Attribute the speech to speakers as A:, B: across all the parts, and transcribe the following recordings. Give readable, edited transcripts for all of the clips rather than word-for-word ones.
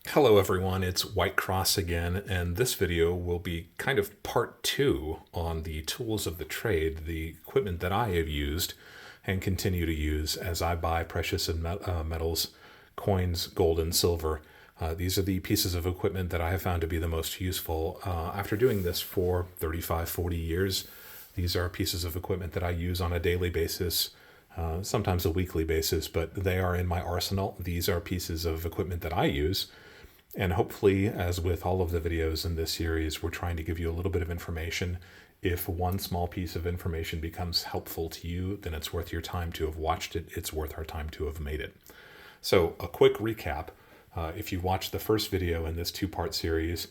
A: Hello everyone, it's WhyteCross again, and this video will be kind of part two on the tools of the trade, the equipment that I have used and continue to use as I buy precious metals, coins, gold, and silver. These are the pieces of equipment that I have found to be the most useful. After doing this for 35, 40 years, these are pieces of equipment that I use on a daily basis, sometimes a weekly basis, but they are in my arsenal. These are pieces of equipment that I use. And hopefully, as with all of the videos in this series, we're trying to give you a little bit of information. If one small piece of information becomes helpful to you, then it's worth your time to have watched it. It's worth our time to have made it. So a quick recap. If you watched the first video in this two-part series,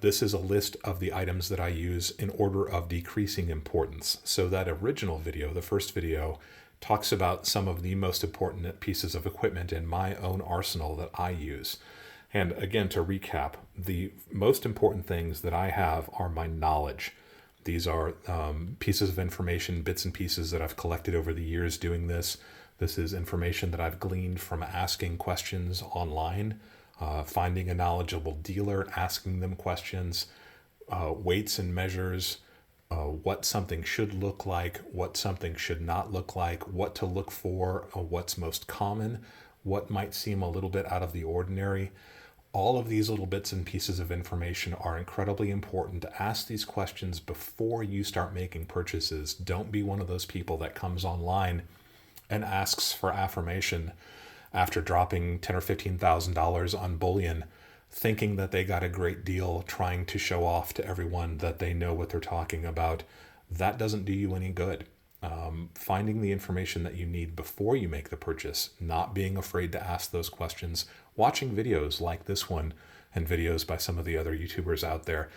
A: this is a list of the items that I use in order of decreasing importance. So that original video, the first video, talks about some of the most important pieces of equipment in my own arsenal that I use. And again, to recap, the most important things that I have are my knowledge. These are pieces of information, bits and pieces that I've collected over the years doing this. This is information that I've gleaned from asking questions online, finding a knowledgeable dealer, asking them questions, weights and measures, what something should look like, what something should not look like, what to look for, what's most common, what might seem a little bit out of the ordinary. All of these little bits and pieces of information are incredibly important to ask these questions before you start making purchases. Don't be one of those people that comes online and asks for affirmation after dropping $10,000 or $15,000 on bullion, thinking that they got a great deal, trying to show off to everyone that they know what they're talking about. That doesn't do you any good. Finding the information that you need before you make the purchase, not being afraid to ask those questions, watching videos like this one and videos by some of the other YouTubers out there.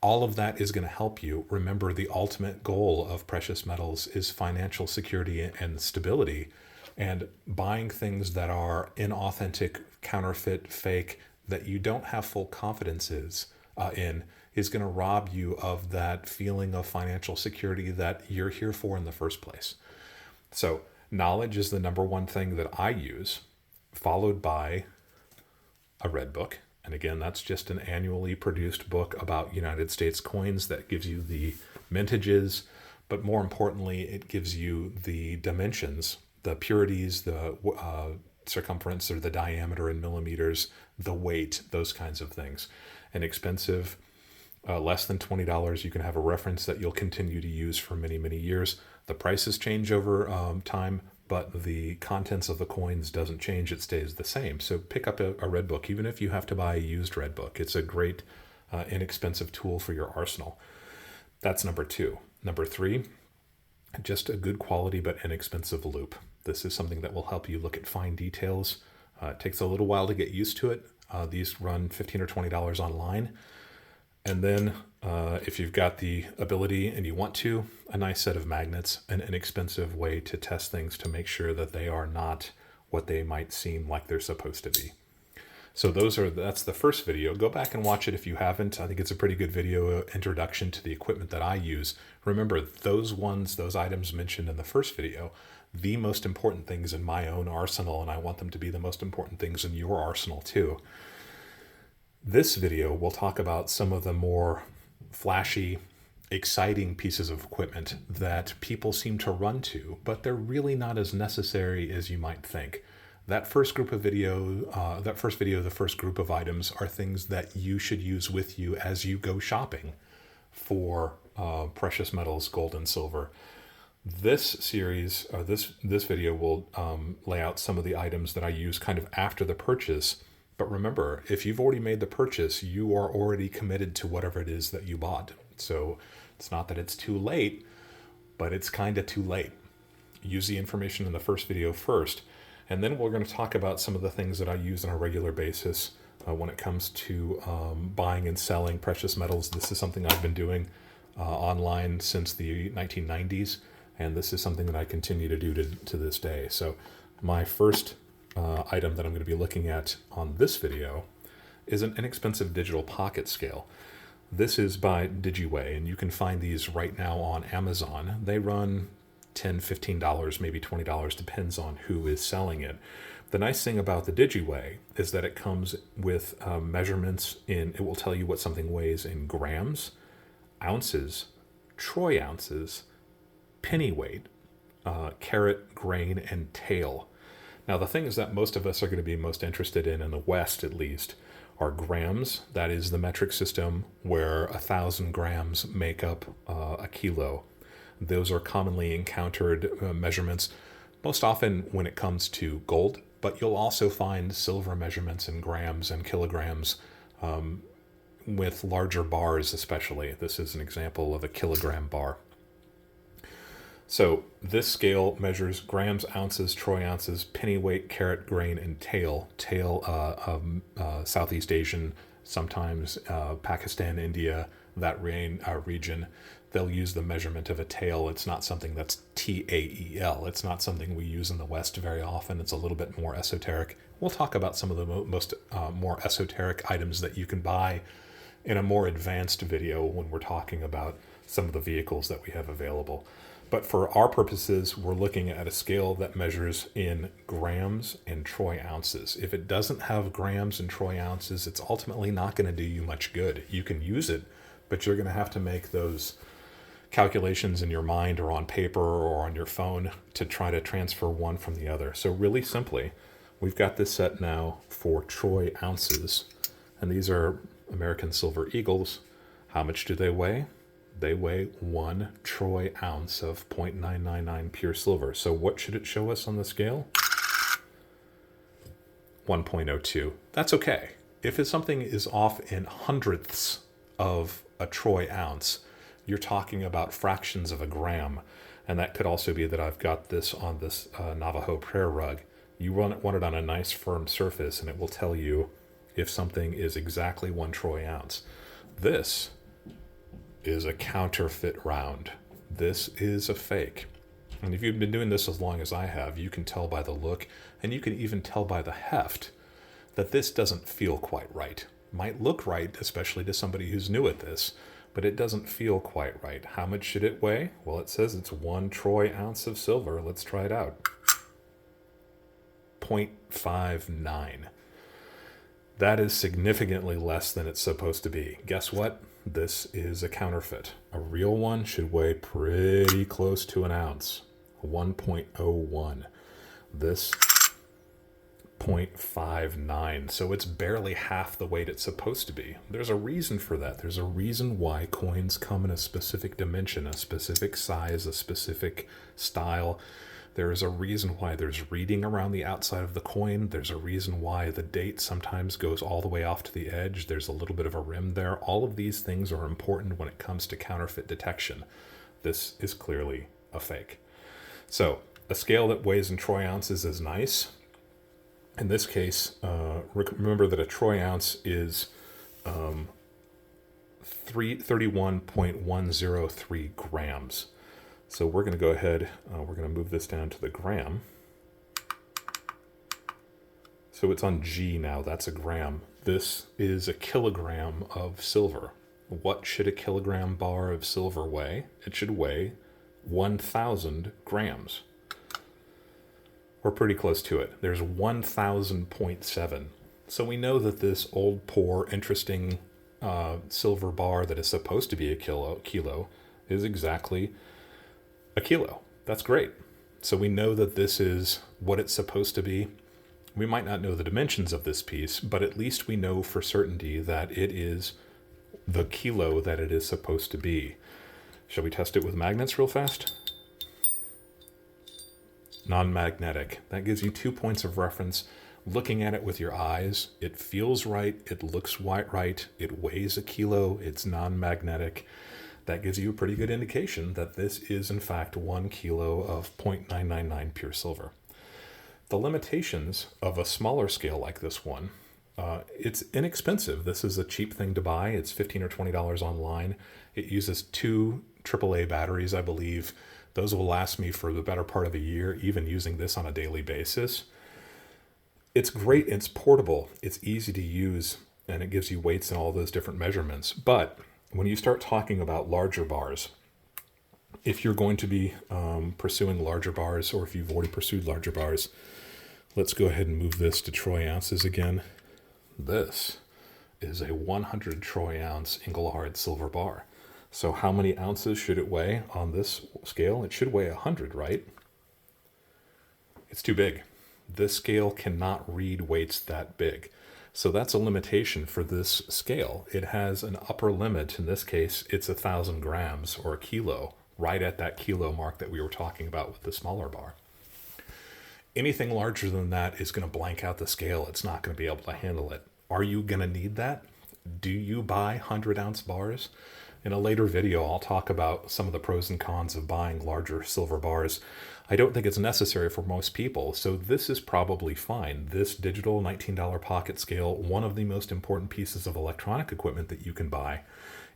A: All of that is going to help you. Remember, the ultimate goal of precious metals is financial security and stability. And buying things that are inauthentic, counterfeit, fake, that you don't have full confidence in is going to rob you of that feeling of financial security that you're here for in the first place. So knowledge is the number one thing that I use, followed by a red book. And again, that's just an annually produced book about United States coins that gives you the mintages, but more importantly, it gives you the dimensions, the purities, the circumference or the diameter in millimeters, the weight, those kinds of things. Inexpensive, less than $20, you can have a reference that you'll continue to use for many, many years. The prices change over time, but the contents of the coins doesn't change. It stays the same. So pick up a red book, even if you have to buy a used red book. It's a great, inexpensive tool for your arsenal. That's number two. Number three, just a good quality but inexpensive loupe. This is something that will help you look at fine details. It takes a little while to get used to it. These run $15 or $20 online. And then if you've got the ability and you want to, a nice set of magnets, an inexpensive way to test things to make sure that they are not what they might seem like they're supposed to be. So that's the first video. Go back and watch it if you haven't. I think it's a pretty good video introduction to the equipment that I use. Remember, those items mentioned in the first video, the most important things in my own arsenal, and I want them to be the most important things in your arsenal too. This video will talk about some of the more flashy, exciting pieces of equipment that people seem to run to, but they're really not as necessary as you might think. The first group of items are things that you should use with you as you go shopping for precious metals, gold and silver. This series, this video will lay out some of the items that I use kind of after the purchase. But remember, if you've already made the purchase, you are already committed to whatever it is that you bought. So it's not that it's too late, but it's kind of too late. Use the information in the first video first. And then we're going to talk about some of the things that I use on a regular basis when it comes to buying and selling precious metals. This is something I've been doing online since the 1990s, and this is something that I continue to do to this day. So my first item that I'm going to be looking at on this video is an inexpensive digital pocket scale. This is by DigiWeigh, and you can find these right now on Amazon. They run $10, $15, maybe $20, depends on who is selling it. The nice thing about the DigiWeigh is that it comes with measurements it will tell you what something weighs in grams, ounces, troy ounces, penny weight, carat, grain, and tail. Now, the things that most of us are going to be most interested in the West at least, are grams. That is the metric system where 1,000 grams make up a kilo. Those are commonly encountered measurements, most often when it comes to gold, but you'll also find silver measurements in grams and kilograms with larger bars especially. This is an example of a kilogram bar. So this scale measures grams, ounces, troy ounces, penny weight, carat, grain, and tail. Southeast Asian, sometimes Pakistan, India, that region, they'll use the measurement of a tael. It's not something that's TAEL. It's not something we use in the West very often. It's a little bit more esoteric. We'll talk about some of the most more esoteric items that you can buy in a more advanced video when we're talking about some of the vehicles that we have available. But for our purposes, we're looking at a scale that measures in grams and troy ounces. If it doesn't have grams and troy ounces, it's ultimately not going to do you much good. You can use it, but you're going to have to make those calculations in your mind or on paper or on your phone to try to transfer one from the other. So really simply, we've got this set now for troy ounces, and these are American Silver Eagles. How much do they weigh? They weigh 1 troy ounce of 0.999 pure silver. So what should it show us on the scale? 1.02. That's okay. If something is off in hundredths of a troy ounce, you're talking about fractions of a gram. And that could also be that I've got this on this Navajo prayer rug. You want it on a nice firm surface, and it will tell you if something is exactly 1 troy ounce. This is a counterfeit round. This is a fake. And if you've been doing this as long as I have, you can tell by the look, and you can even tell by the heft, that this doesn't feel quite right. Might look right, especially to somebody who's new at this, but it doesn't feel quite right. How much should it weigh? Well, it says it's 1 troy ounce of silver. Let's try it out. 0.59. That is significantly less than it's supposed to be. Guess what? This is a counterfeit. A real one should weigh pretty close to an ounce. 1.01. This 0.59. So it's barely half the weight it's supposed to be. There's a reason for that. There's a reason why coins come in a specific dimension, a specific size, a specific style. There is a reason why there's reading around the outside of the coin. There's a reason why the date sometimes goes all the way off to the edge. There's a little bit of a rim there. All of these things are important when it comes to counterfeit detection. This is clearly a fake. So a scale that weighs in troy ounces is nice. In this case, remember that a troy ounce is 31.103 grams. So we're going to go ahead, we're going to move this down to the gram. So it's on G now, that's a gram. This is a kilogram of silver. What should a kilogram bar of silver weigh? It should weigh 1,000 grams. We're pretty close to it. There's 1,000.7. So we know that this old, poor, interesting silver bar that is supposed to be a kilo is exactly a kilo. That's great. So we know that this is what it's supposed to be. We might not know the dimensions of this piece, but at least we know for certainty that it is the kilo that it is supposed to be. Shall we test it with magnets real fast? Non-magnetic. That gives you 2 points of reference. Looking at it with your eyes, it feels right, it looks right, it weighs a kilo, it's non-magnetic. That gives you a pretty good indication that this is in fact 1 kilo of 0.999 pure silver. The limitations of a smaller scale like this one, it's inexpensive. This is a cheap thing to buy. It's $15 or $20 online. It uses 2 AAA batteries, I believe. Those will last me for the better part of a year, even using this on a daily basis. It's great, it's portable, it's easy to use, and it gives you weights and all those different measurements. But when you start talking about larger bars, If you're going to be pursuing larger bars, or if you've already pursued larger bars, let's go ahead and move this to troy ounces again. This is a 100 troy ounce Engelhard silver bar. So how many ounces should it weigh on this scale? It should weigh 100, right? It's too big. This scale cannot read weights that big. So that's a limitation for this scale. It has an upper limit. In this case, it's 1,000 grams or a kilo, right at that kilo mark that we were talking about with the smaller bar. Anything larger than that is going to blank out the scale. It's not going to be able to handle it. Are you going to need that? Do you buy 100-ounce bars? In a later video, I'll talk about some of the pros and cons of buying larger silver bars. I don't think it's necessary for most people, so this is probably fine. This digital $19 pocket scale, one of the most important pieces of electronic equipment that you can buy.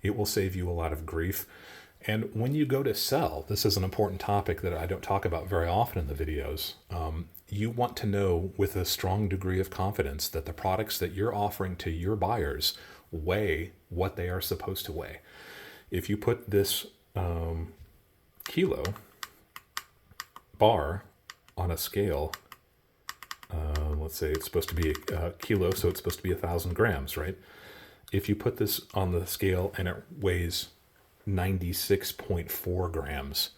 A: It will save you a lot of grief. And when you go to sell, this is an important topic that I don't talk about very often in the videos. You want to know with a strong degree of confidence that the products that you're offering to your buyers weigh what they are supposed to weigh. If you put this kilo bar on a scale, let's say it's supposed to be a kilo, so it's supposed to be 1,000 grams, right? If you put this on the scale and it weighs 96.4 grams,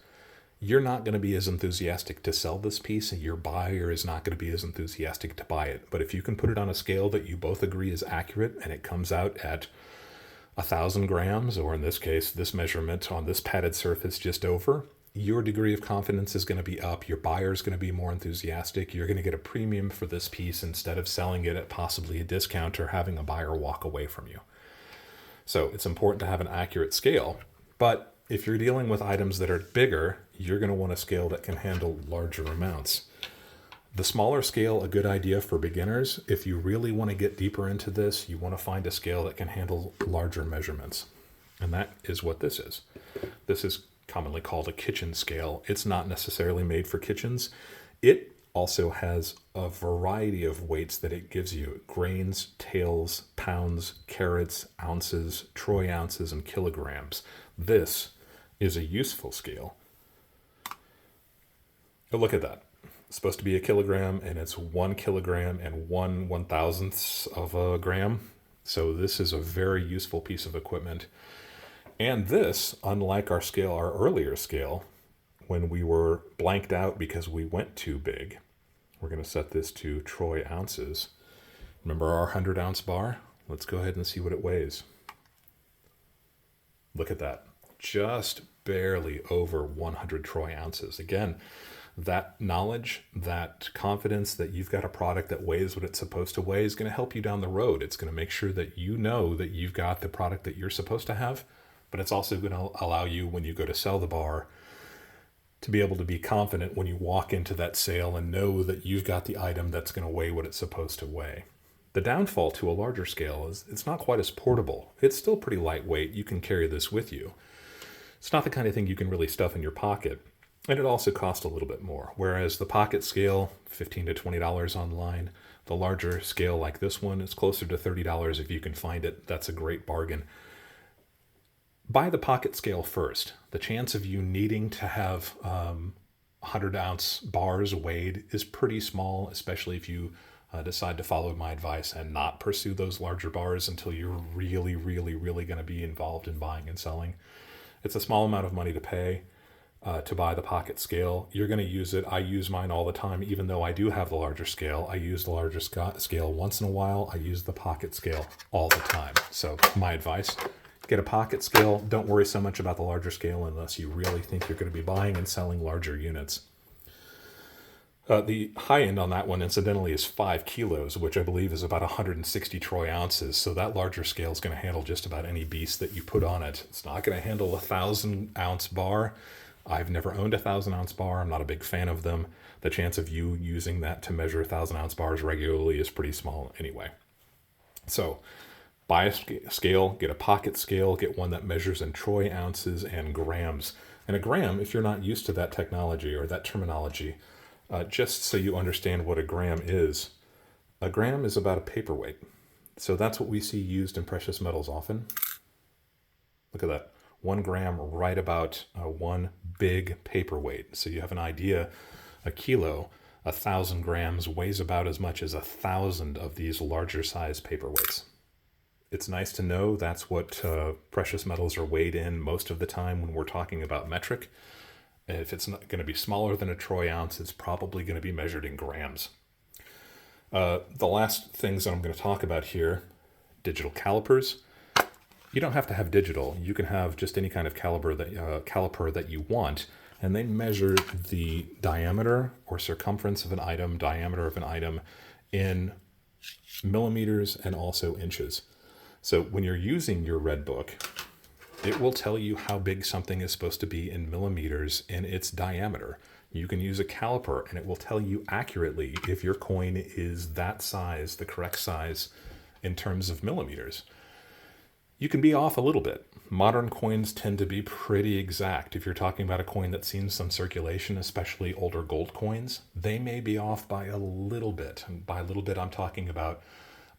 A: you're not going to be as enthusiastic to sell this piece, and your buyer is not going to be as enthusiastic to buy it. But if you can put it on a scale that you both agree is accurate and it comes out at 1,000 grams, or in this case, this measurement on this padded surface just over, your degree of confidence is going to be up. Your buyer is going to be more enthusiastic. You're going to get a premium for this piece instead of selling it at possibly a discount or having a buyer walk away from you. So it's important to have an accurate scale. But if you're dealing with items that are bigger, you're going to want a scale that can handle larger amounts. The smaller scale, a good idea for beginners. If you really want to get deeper into this, you want to find a scale that can handle larger measurements. And that is what this is. This is commonly called a kitchen scale. It's not necessarily made for kitchens. It also has a variety of weights that it gives you: grains, taels, pounds, carats, ounces, troy ounces, and kilograms. This is a useful scale. But look at that. It's supposed to be a kilogram, and it's 1 kilogram and 1/1000th of a gram. So this is a very useful piece of equipment. And this, unlike our scale, our earlier scale, when we were blanked out because we went too big, we're going to set this to troy ounces. Remember our 100-ounce bar? Let's go ahead and see what it weighs. Look at that. Just barely over 100 troy ounces. Again, that knowledge, that confidence that you've got a product that weighs what it's supposed to weigh is going to help you down the road. It's going to make sure that you know that you've got the product that you're supposed to have, but it's also going to allow you, when you go to sell the bar, to be able to be confident when you walk into that sale and know that you've got the item that's going to weigh what it's supposed to weigh. The downfall to a larger scale is it's not quite as portable. It's still pretty lightweight. You can carry this with you. It's not the kind of thing you can really stuff in your pocket. And it also costs a little bit more. Whereas the pocket scale, $15 to $20 online. The larger scale like this one is closer to $30 if you can find it. That's a great bargain. Buy the pocket scale first. The chance of you needing to have 100-ounce bars weighed is pretty small, especially if you decide to follow my advice and not pursue those larger bars until you're really, really, really going to be involved in buying and selling. It's a small amount of money to pay to buy the pocket scale. You're going to use it. I use mine all the time, even though I do have the larger scale. I use the larger scale once in a while. I use the pocket scale all the time. So my advice: get a pocket scale. Don't worry so much about the larger scale unless you really think you're going to be buying and selling larger units. The high end on that one, incidentally, is 5 kilos, which I believe is about 160 troy ounces. So that larger scale is going to handle just about any beast that you put on it. It's not going to handle a 1,000-ounce bar. I've never owned a 1,000-ounce bar. I'm not a big fan of them. The chance of you using that to measure 1,000-ounce bars regularly is pretty small anyway. So buy a scale, get a pocket scale, get one that measures in troy ounces and grams. And a gram, if you're not used to that technology or that terminology, just so you understand what a gram is about a paperweight. So that's what we see used in precious metals often. Look at that. 1 gram right about one big paperweight. So you have an idea, a kilo, 1,000 grams weighs about as much as 1,000 of these larger size paperweights. It's nice to know that's what precious metals are weighed in most of the time when we're talking about metric. If it's not going to be smaller than a troy ounce, it's probably going to be measured in grams. The last things that I'm going to talk about here, digital calipers. You don't have to have digital. You can have just any kind of caliper that you want, and they measure the diameter or circumference of an item, diameter of an item in millimeters and also inches. So when you're using your red book, it will tell you how big something is supposed to be in millimeters in its diameter. You can use a caliper and it will tell you accurately if your coin is that size, the correct size in terms of millimeters. You can be off a little bit. Modern coins tend to be pretty exact. If you're talking about a coin that's seen some circulation, especially older gold coins, they may be off by a little bit. And by a little bit, I'm talking about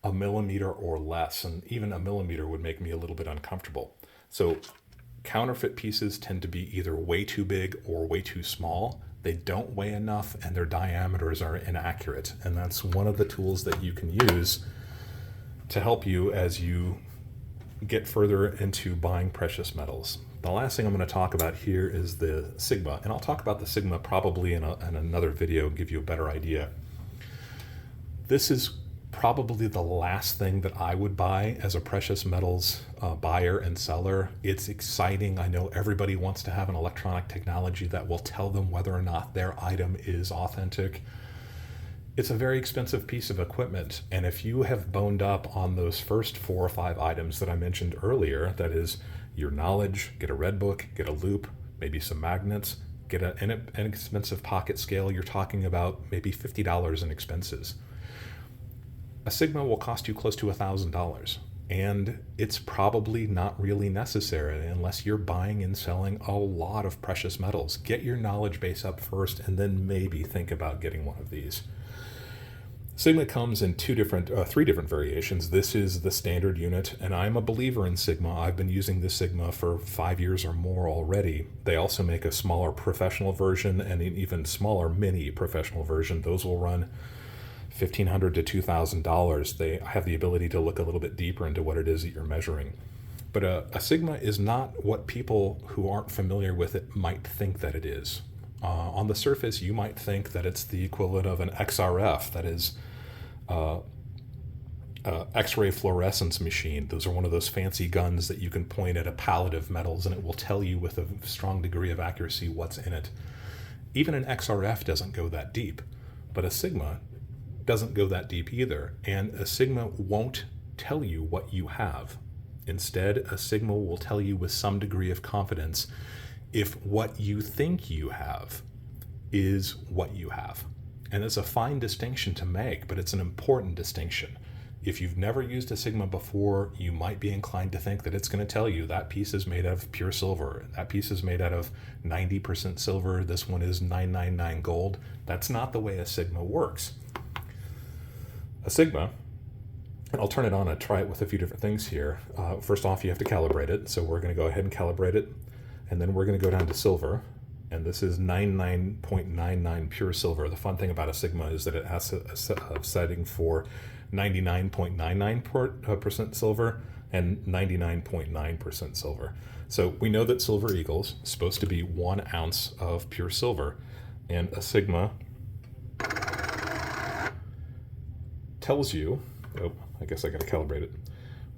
A: a millimeter or less, and even a millimeter would make me a little bit uncomfortable. So counterfeit pieces tend to be either way too big or way too small. They don't weigh enough and their diameters are inaccurate. And that's one of the tools that you can use to help you as you get further into buying precious metals. The last thing I'm going to talk about here is the Sigma, and I'll talk about the Sigma probably in another video, give you a better idea. This is probably the last thing that I would buy as a precious metals buyer and seller. It's exciting. I know everybody wants to have an electronic technology that will tell them whether or not their item is authentic. It's a very expensive piece of equipment, and if you have boned up on those first 4 or 5 items that I mentioned earlier, that is your knowledge, get a red book, get a loop, maybe some magnets, get an inexpensive pocket scale, you're talking about maybe $50 in expenses. A Sigma will cost you close to $1,000, and it's probably not really necessary unless you're buying and selling a lot of precious metals. Get your knowledge base up first, and then maybe think about getting one of these. Sigma comes in 3 different variations. This is the standard unit, and I'm a believer in Sigma. I've been using this Sigma for 5 years or more already. They also make a smaller professional version and an even smaller mini professional version. Those will run $1,500 to $2,000. They have the ability to look a little bit deeper into what it is that you're measuring. But a Sigma is not what people who aren't familiar with it might think that it is. On the surface, you might think that it's the equivalent of an XRF, that is X-ray fluorescence machine. Those are one of those fancy guns that you can point at a pallet of metals and it will tell you with a strong degree of accuracy what's in it. Even an XRF doesn't go that deep, but a Sigma doesn't go that deep either, and a Sigma won't tell you what you have. Instead, a Sigma will tell you with some degree of confidence if what you think you have is what you have. And it's a fine distinction to make, but it's an important distinction. If you've never used a Sigma before, you might be inclined to think that it's going to tell you that piece is made out of pure silver, that piece is made out of 90% silver, this one is 999 gold. That's not the way a Sigma works. A Sigma, and I'll turn it on and try it with a few different things here. First off, you have to calibrate it, so we're going to go ahead and calibrate it, and then we're going to go down to silver. And this is 99.99 pure silver. The fun thing about a Sigma is that it has a setting for 99.99% silver and 99.9% silver. So we know that silver equals supposed to be 1 ounce of pure silver. And a Sigma tells you, I guess I got to calibrate it,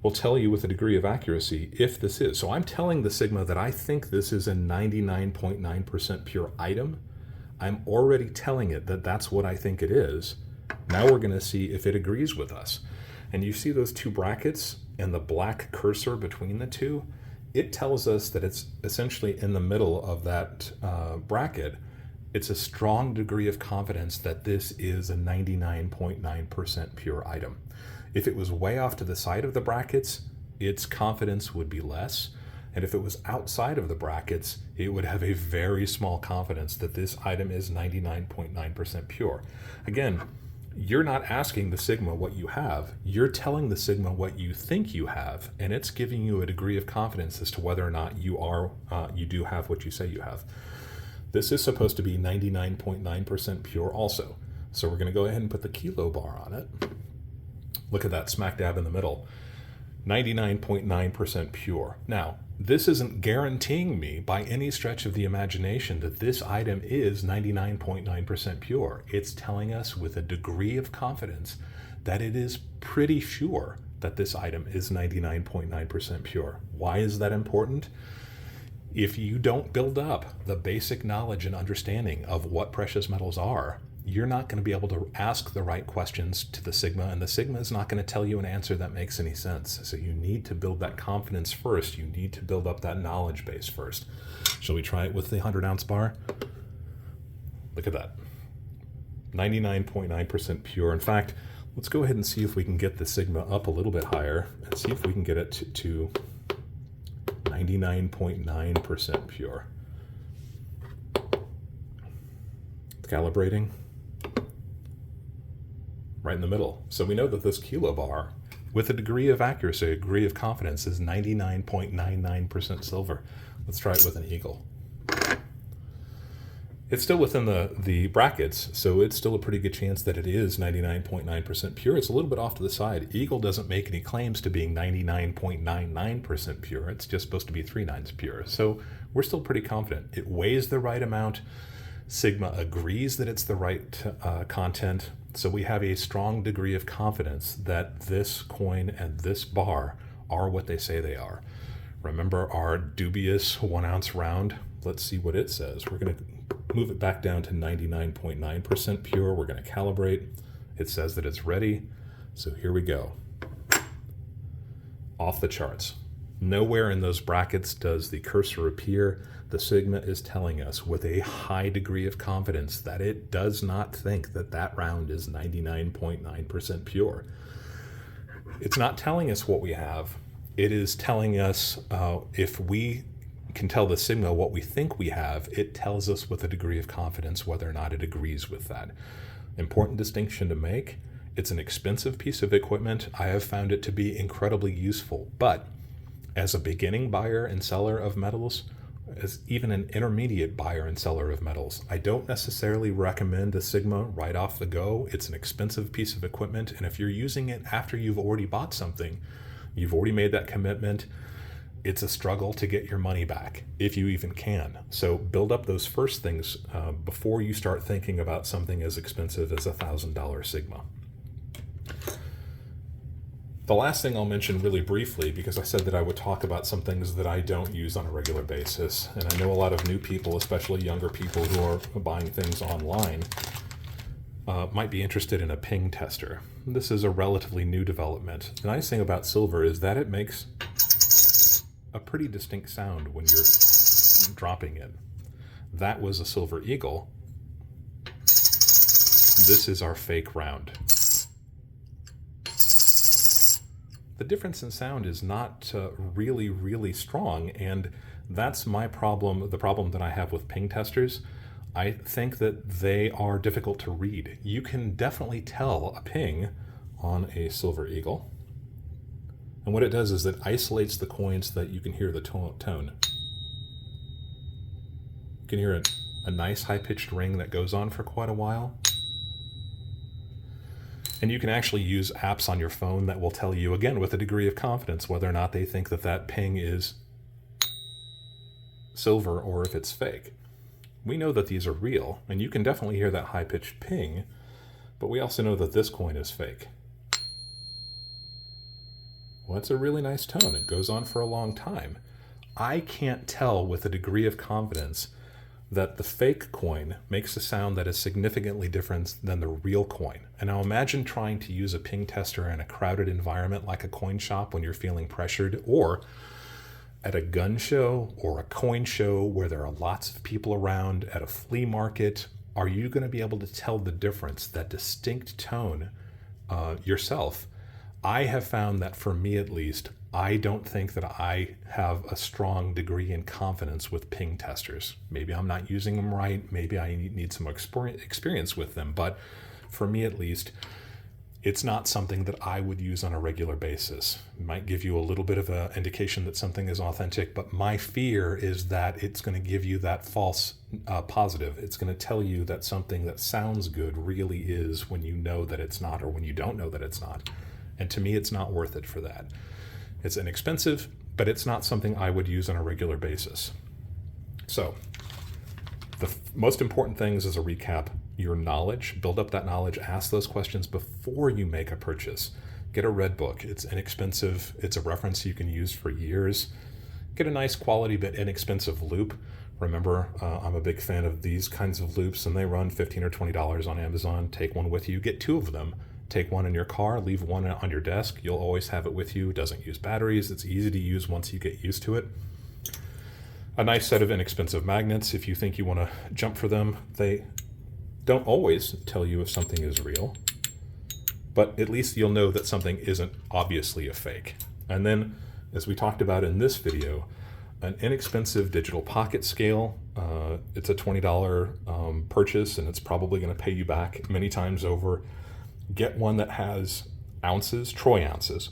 A: will tell you with a degree of accuracy if this is. So I'm telling the Sigma that I think this is a 99.9% pure item. I'm already telling it that that's what I think it is. Now we're going to see if it agrees with us. And you see those 2 brackets and the black cursor between the 2? It tells us that it's essentially in the middle of that bracket. It's a strong degree of confidence that this is a 99.9% pure item. If it was way off to the side of the brackets, its confidence would be less. And if it was outside of the brackets, it would have a very small confidence that this item is 99.9% pure. Again, You're not asking the sigma what you have. You're telling the sigma what you think you have, and it's giving you a degree of confidence as to whether or not you do have what you say you have. This is supposed to be 99.9% pure also. So we're going to go ahead and put the kilobar on it. Look at that, smack dab in the middle. 99.9% pure. Now, this isn't guaranteeing me by any stretch of the imagination that this item is 99.9% pure. It's telling us with a degree of confidence that it is pretty sure that this item is 99.9% pure. Why is that important? If you don't build up the basic knowledge and understanding of what precious metals are, you're not going to be able to ask the right questions to the sigma, and the sigma is not going to tell you an answer that makes any sense. So you need to build that confidence first. You need to build up that knowledge base first. Shall we try it with the 100-ounce bar? Look at that. 99.9% pure. In fact, let's go ahead and see if we can get the sigma up a little bit higher and see if we can get it to 99.9% pure. Calibrating. Right in the middle. So we know that this kilobar, with a degree of accuracy, a degree of confidence, is 99.99% silver. Let's try it with an eagle. It's still within the brackets, so it's still a pretty good chance that it is 99.9% pure. It's a little bit off to the side. Eagle doesn't make any claims to being 99.99% pure. It's just supposed to be 3 nines pure. So we're still pretty confident. It weighs the right amount. Sigma agrees that it's the right content. So we have a strong degree of confidence that this coin and this bar are what they say they are. Remember our dubious 1 ounce round? Let's see what it says. We're going to move it back down to 99.9% pure. We're going to calibrate. It says that it's ready. So here we go. Off the charts. Nowhere in those brackets does the cursor appear. The sigma is telling us with a high degree of confidence that it does not think that that round is 99.9% pure. It's not telling us what we have. It is telling us if we can tell the sigma what we think we have, it tells us with a degree of confidence whether or not it agrees with that. Important distinction to make. It's an expensive piece of equipment. I have found it to be incredibly useful, but as a beginning buyer and seller of metals, as even an intermediate buyer and seller of metals, I don't necessarily recommend a sigma right off the go. It's an expensive piece of equipment, and if you're using it after you've already bought something, you've already made that commitment, it's a struggle to get your money back, if you even can. So build up those first things before you start thinking about something as expensive as $1,000 sigma. The last thing I'll mention really briefly, because I said that I would talk about some things that I don't use on a regular basis, and I know a lot of new people, especially younger people who are buying things online, might be interested in a ping tester. This is a relatively new development. The nice thing about silver is that it makes a pretty distinct sound when you're dropping it. That was a silver eagle. This is our fake round. The difference in sound is not really, really strong, and that's my problem, the problem that I have with ping testers. I think that they are difficult to read. You can definitely tell a ping on a silver eagle, and what it does is it isolates the coin so that you can hear the tone. You can hear a nice high-pitched ring that goes on for quite a while. And you can actually use apps on your phone that will tell you, again, with a degree of confidence, whether or not they think that that ping is silver or if it's fake. We know that these are real, and you can definitely hear that high-pitched ping, but we also know that this coin is fake. Well, it's a really nice tone. It goes on for a long time. I can't tell with a degree of confidence that the fake coin makes a sound that is significantly different than the real coin. And now imagine trying to use a ping tester in a crowded environment like a coin shop when you're feeling pressured, or at a gun show or a coin show where there are lots of people around, at a flea market. Are you going to be able to tell the difference, that distinct tone yourself? I have found that for me at least, I don't think that I have a strong degree in confidence with ping testers. Maybe I'm not using them right. Maybe I need some experience with them. But for me at least, it's not something that I would use on a regular basis. It might give you a little bit of an indication that something is authentic, but my fear is that it's going to give you that false positive. It's going to tell you that something that sounds good really is when you know that it's not, or when you don't know that it's not. And to me, it's not worth it for that. It's inexpensive, but it's not something I would use on a regular basis. So the most important things as a recap: your knowledge, build up that knowledge, ask those questions before you make a purchase. Get a red book. It's inexpensive. It's a reference you can use for years. Get a nice quality but inexpensive loop. Remember, I'm a big fan of these kinds of loops, and they run $15 or $20 on Amazon. Take one with you. Get 2 of them. Take one in your car, leave one on your desk. You'll always have it with you. It doesn't use batteries. It's easy to use once you get used to it. A nice set of inexpensive magnets if you think you want to jump for them. They don't always tell you if something is real, but at least you'll know that something isn't obviously a fake. And then, as we talked about in this video, an inexpensive digital pocket scale. It's a $20 purchase, and it's probably going to pay you back many times over. Get one that has ounces, troy ounces,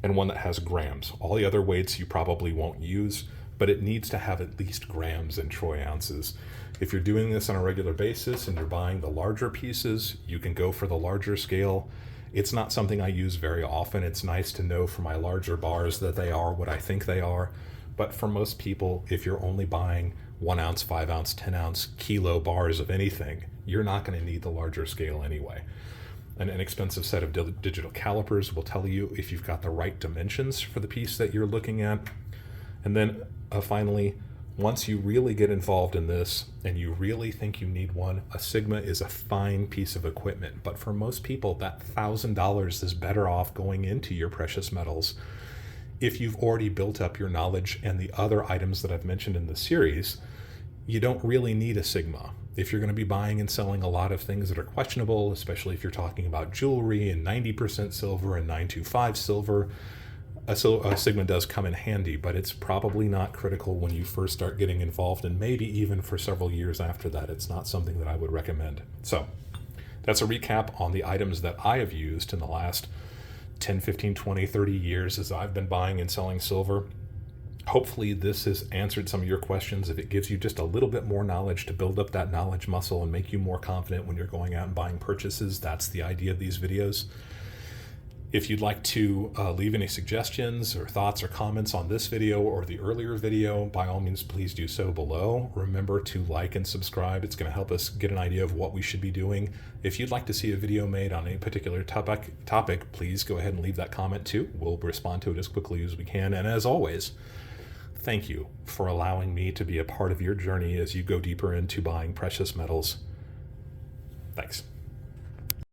A: and one that has grams. All the other weights you probably won't use, but it needs to have at least grams and troy ounces. If you're doing this on a regular basis and you're buying the larger pieces, you can go for the larger scale. It's not something I use very often. It's nice to know for my larger bars that they are what I think they are. But for most people, if you're only buying 1 ounce, 5 ounce, 10 ounce, kilo bars of anything, you're not going to need the larger scale anyway. An inexpensive set of digital calipers will tell you if you've got the right dimensions for the piece that you're looking at. And then finally, once you really get involved in this and you really think you need one, a Sigma is a fine piece of equipment. But for most people, that $1,000 is better off going into your precious metals. If you've already built up your knowledge and the other items that I've mentioned in the series, you don't really need a Sigma. If you're going to be buying and selling a lot of things that are questionable, especially if you're talking about jewelry and 90% silver and 925 silver, a Sigma does come in handy, but it's probably not critical when you first start getting involved, and maybe even for several years after that. It's not something that I would recommend. So that's a recap on the items that I have used in the last 10, 15, 20, 30 years as I've been buying and selling silver. Hopefully this has answered some of your questions. If it gives you just a little bit more knowledge to build up that knowledge muscle and make you more confident when you're going out and buying purchases, that's the idea of these videos. If you'd like to leave any suggestions or thoughts or comments on this video or the earlier video, by all means, please do so below. Remember to like and subscribe. It's going to help us get an idea of what we should be doing. If you'd like to see a video made on any particular topic, please go ahead and leave that comment too. We'll respond to it as quickly as we can. And as always, thank you for allowing me to be a part of your journey as you go deeper into buying precious metals. Thanks.